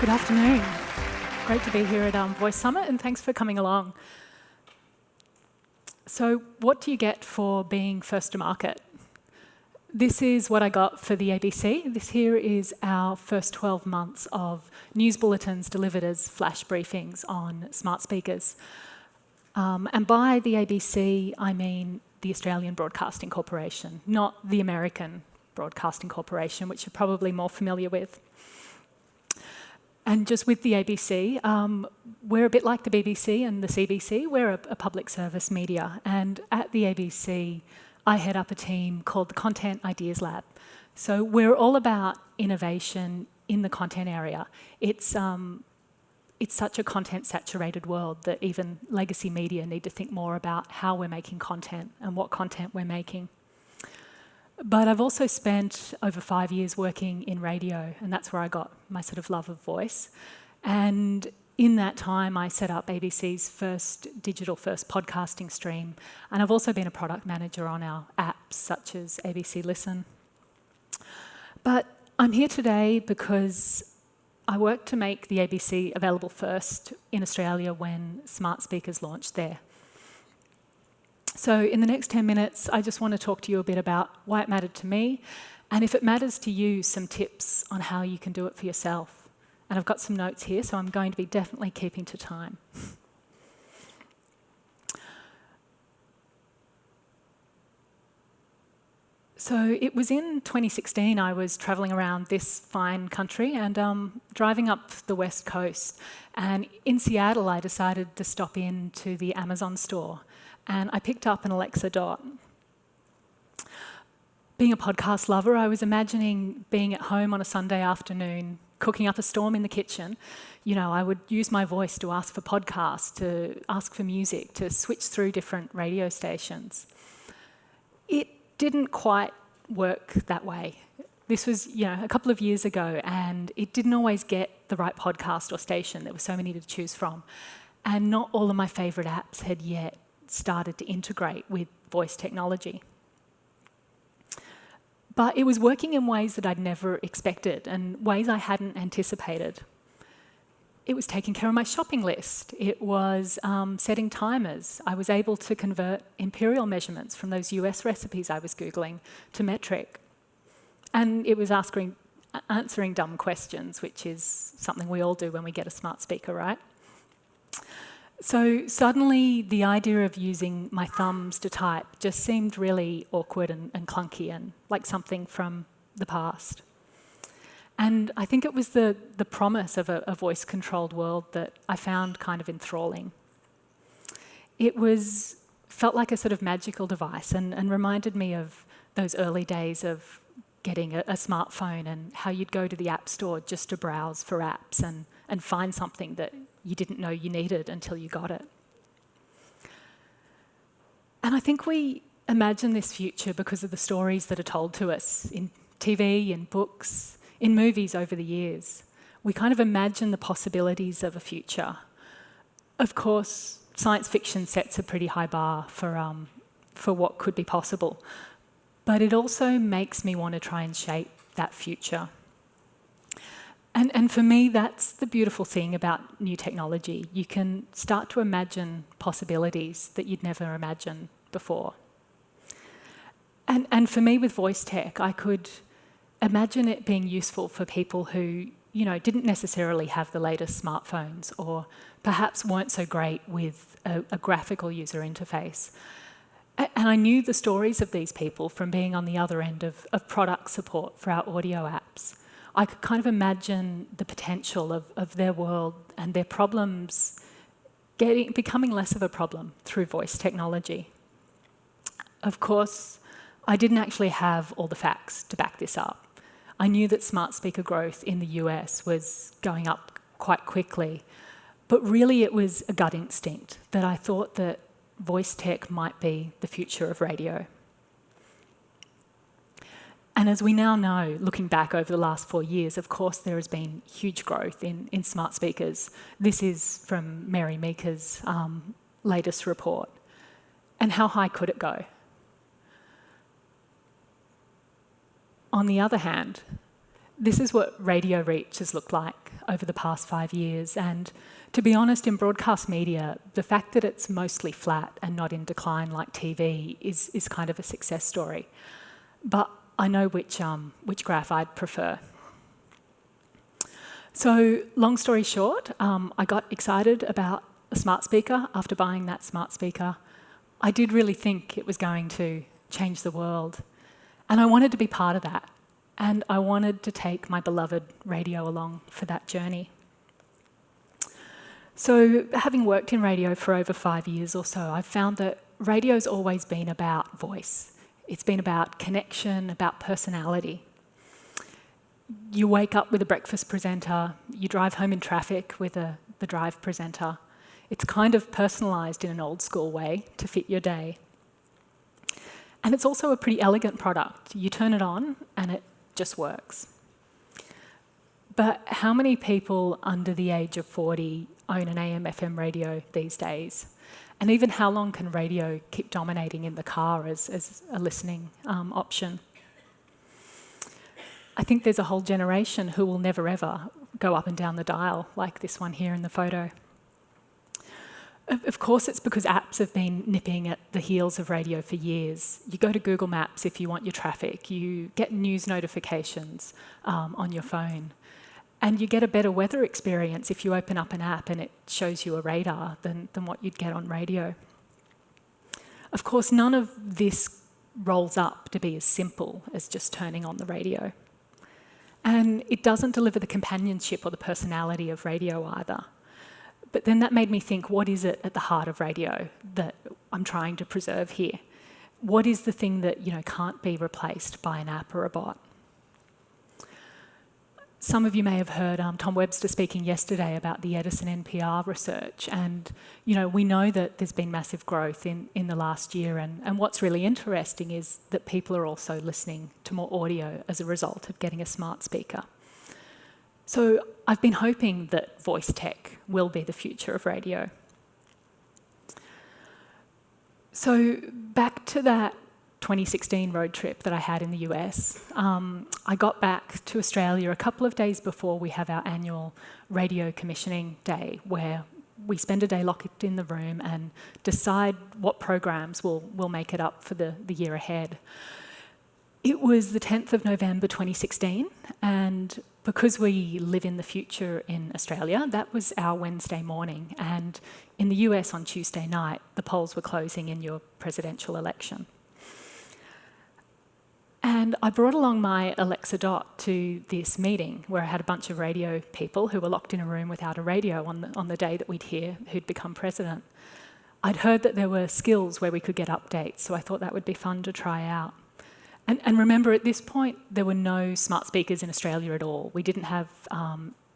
Good afternoon. Great to be here at Voice Summit, and thanks for coming along. So what do you get for being first to market? This is what I got for the ABC. This here is our first 12 months of news bulletins delivered as flash briefings on smart speakers. And by the ABC, I mean the Australian Broadcasting Corporation, not the American Broadcasting Corporation, which you're probably more familiar with. And just with the ABC, we're a bit like the BBC and the CBC. We're a public service media. And at the ABC, I head up a team called the Content Ideas Lab. So we're all about innovation in the content area. It's such a content-saturated world that even legacy media need to think more about how we're making content and what content we're making. But I've also spent over 5 years working in radio, and that's where I got my sort of love of voice. And in that time, I set up ABC's first digital-first podcasting stream, and I've also been a product manager on our apps, such as ABC Listen. But I'm here today because I worked to make the ABC available first in Australia when smart speakers launched there. So in the next 10 minutes, I just want to talk to you a bit about why it mattered to me, and if it matters to you, some tips on how you can do it for yourself. And I've got some notes here, so I'm going to be definitely keeping to time. So it was in 2016 I was travelling around this fine country and driving up the west coast. And in Seattle, I decided to stop in to the Amazon store. And I picked up an Alexa Dot. Being a podcast lover, I was imagining being at home on a Sunday afternoon, cooking up a storm in the kitchen. You know, I would use my voice to ask for podcasts, to ask for music, to switch through different radio stations. It didn't quite work that way. This was, a couple of years ago, and it didn't always get the right podcast or station. There were so many to choose from. And not all of my favourite apps had yet started to integrate with voice technology. But it was working in ways that I'd never expected and ways I hadn't anticipated. It was taking care of my shopping list. It was setting timers. I was able to convert imperial measurements from those US recipes I was Googling to metric. And it was answering dumb questions, which is something we all do when we get a smart speaker, right? So suddenly the idea of using my thumbs to type just seemed really awkward and clunky and like something from the past. And I think it was the promise of a voice-controlled world that I found kind of enthralling. It felt like a sort of magical device and reminded me of those early days of getting a smartphone and how you'd go to the App Store just to browse for apps and find something that you didn't know you needed until you got it. And I think we imagine this future because of the stories that are told to us in TV, in books, in movies over the years. We kind of imagine the possibilities of a future. Of course, science fiction sets a pretty high bar for what could be possible, but it also makes me want to try and shape that future. And for me, that's the beautiful thing about new technology. You can start to imagine possibilities that you'd never imagined before. And for me, with voice tech, I could imagine it being useful for people who, didn't necessarily have the latest smartphones or perhaps weren't so great with a graphical user interface. And I knew the stories of these people from being on the other end of product support for our audio apps. I could kind of imagine the potential of their world and their problems becoming less of a problem through voice technology. Of course, I didn't actually have all the facts to back this up. I knew that smart speaker growth in the US was going up quite quickly, but really it was a gut instinct that I thought that voice tech might be the future of radio. And as we now know, looking back over the last 4 years, of course there has been huge growth in smart speakers. This is from Mary Meeker's latest report. And how high could it go? On the other hand, this is what radio reach has looked like over the past 5 years. And to be honest, in broadcast media, the fact that it's mostly flat and not in decline like TV is kind of a success story. But I know which graph I'd prefer. So long story short, I got excited about a smart speaker after buying that smart speaker. I did really think it was going to change the world. And I wanted to be part of that. And I wanted to take my beloved radio along for that journey. So having worked in radio for over 5 years or so, I've found that radio's always been about voice. It's been about connection, about personality. You wake up with a breakfast presenter, you drive home in traffic with the drive presenter. It's kind of personalised in an old school way to fit your day. And it's also a pretty elegant product. You turn it on and it just works. But how many people under the age of 40 own an AM/FM radio these days? And even how long can radio keep dominating in the car as a listening option? I think there's a whole generation who will never ever go up and down the dial like this one here in the photo. Of course, it's because apps have been nipping at the heels of radio for years. You go to Google Maps if you want your traffic. You get news notifications on your phone. And you get a better weather experience if you open up an app and it shows you a radar than what you'd get on radio. Of course, none of this rolls up to be as simple as just turning on the radio. And it doesn't deliver the companionship or the personality of radio either. But then that made me think, what is it at the heart of radio that I'm trying to preserve here? What is the thing that can't be replaced by an app or a bot? Some of you may have heard Tom Webster speaking yesterday about the Edison NPR research, and we know that there's been massive growth in the last year, and what's really interesting is that people are also listening to more audio as a result of getting a smart speaker. So I've been hoping that voice tech will be the future of radio. So back to that 2016 road trip that I had in the US, I got back to Australia a couple of days before we have our annual radio commissioning day, where we spend a day locked in the room and decide what programs will make it up for the year ahead. It was the 10th of November 2016, and because we live in the future in Australia, that was our Wednesday morning, and in the US on Tuesday night, the polls were closing in your presidential election. And I brought along my Alexa Dot to this meeting where I had a bunch of radio people who were locked in a room without a radio on the day that we'd hear who'd become president. I'd heard that there were skills where we could get updates, so I thought that would be fun to try out. And remember, at this point, there were no smart speakers in Australia at all. We didn't have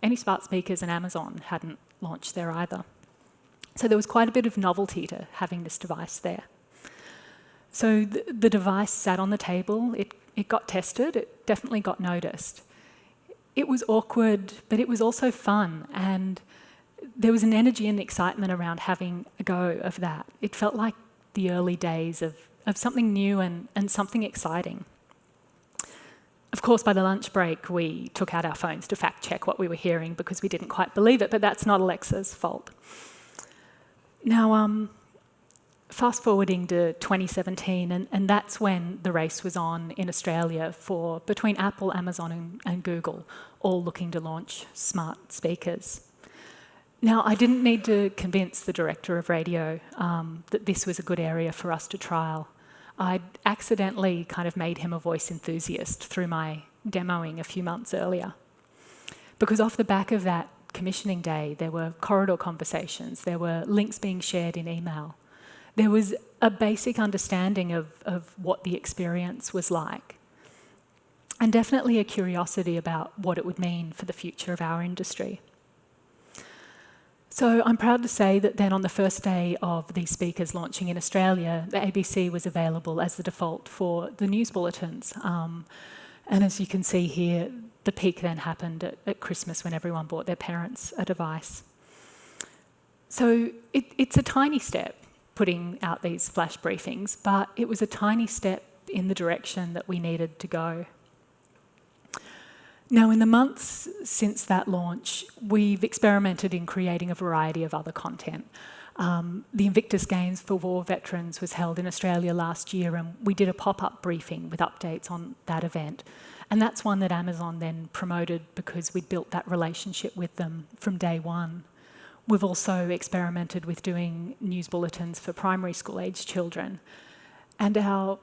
any smart speakers, and Amazon hadn't launched there either. So there was quite a bit of novelty to having this device there. So the device sat on the table, it got tested, it definitely got noticed. It was awkward, but it was also fun, and there was an energy and excitement around having a go of that. It felt like the early days of something new and something exciting. Of course, by the lunch break, we took out our phones to fact check what we were hearing because we didn't quite believe it, but that's not Alexa's fault. Now, fast forwarding to 2017, and that's when the race was on in Australia between Apple, Amazon and Google, all looking to launch smart speakers. Now, I didn't need to convince the director of radio that this was a good area for us to trial. I'd accidentally kind of made him a voice enthusiast through my demoing a few months earlier. Because off the back of that commissioning day, there were corridor conversations, there were links being shared in email. There was a basic understanding of what the experience was like. And definitely a curiosity about what it would mean for the future of our industry. So I'm proud to say that then on the first day of these speakers launching in Australia, the ABC was available as the default for the news bulletins. And as you can see here, the peak then happened at Christmas when everyone bought their parents a device. So it's a tiny step putting out these flash briefings, but it was a tiny step in the direction that we needed to go. Now, in the months since that launch, we've experimented in creating a variety of other content. The Invictus Games for War Veterans was held in Australia last year, and we did a pop-up briefing with updates on that event. And that's one that Amazon then promoted because we'd built that relationship with them from day one. We've also experimented with doing news bulletins for primary school aged children. And our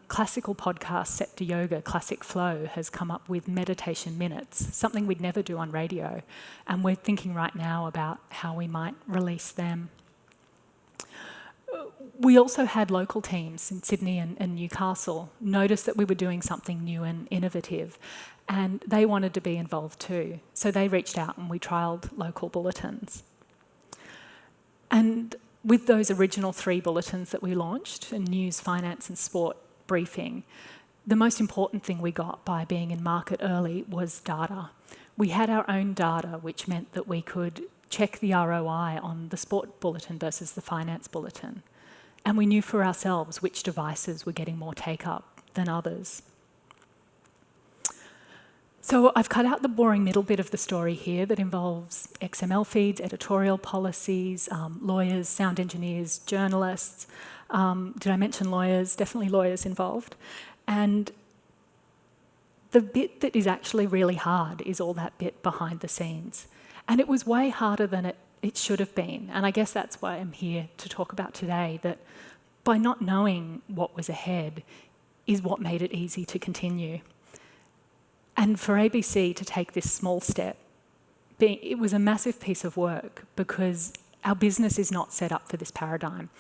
classical podcast, Set to Yoga, Classic Flow, has come up with meditation minutes, something we'd never do on radio. And we're thinking right now about how we might release them. We also had local teams in Sydney and Newcastle notice that we were doing something new and innovative, and they wanted to be involved too. So they reached out and we trialled local bulletins. And with those original 3 bulletins that we launched, news, finance and sport briefing, the most important thing we got by being in market early was data. We had our own data, which meant that we could check the ROI on the sport bulletin versus the finance bulletin. And we knew for ourselves which devices were getting more take-up than others. So I've cut out the boring middle bit of the story here that involves XML feeds, editorial policies, lawyers, sound engineers, journalists. Did I mention lawyers? Definitely lawyers involved. And the bit that is actually really hard is all that bit behind the scenes. And it was way harder than it should have been. And I guess that's why I'm here to talk about today, that by not knowing what was ahead is what made it easy to continue. And for ABC to take this small step, it was a massive piece of work because our business is not set up for this paradigm.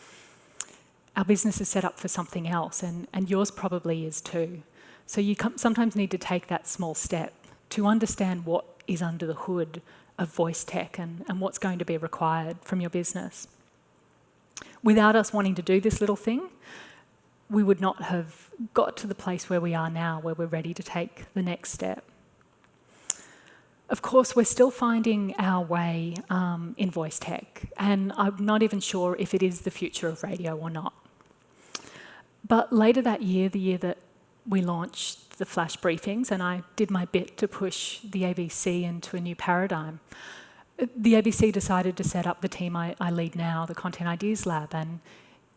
Our business is set up for something else, and yours probably is too. So you sometimes need to take that small step to understand what is under the hood of voice tech and what's going to be required from your business. Without us wanting to do this little thing, we would not have got to the place where we are now, where we're ready to take the next step. Of course, we're still finding our way in voice tech, and I'm not even sure if it is the future of radio or not. But later that year, the year that we launched the flash briefings, and I did my bit to push the ABC into a new paradigm, the ABC decided to set up the team I lead now, the Content Ideas Lab, and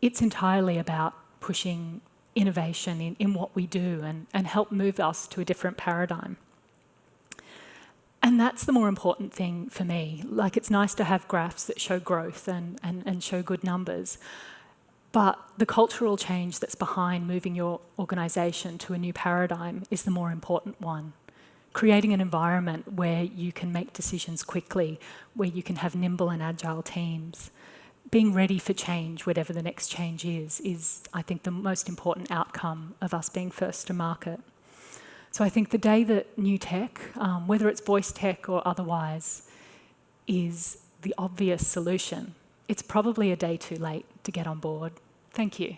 it's entirely about pushing innovation in what we do and help move us to a different paradigm. And that's the more important thing for me. Like, it's nice to have graphs that show growth and show good numbers, but the cultural change that's behind moving your organisation to a new paradigm is the more important one. Creating an environment where you can make decisions quickly, where you can have nimble and agile teams. Being ready for change, whatever the next change is I think, the most important outcome of us being first to market. So I think the day that new tech, whether it's voice tech or otherwise, is the obvious solution, it's probably a day too late to get on board. Thank you.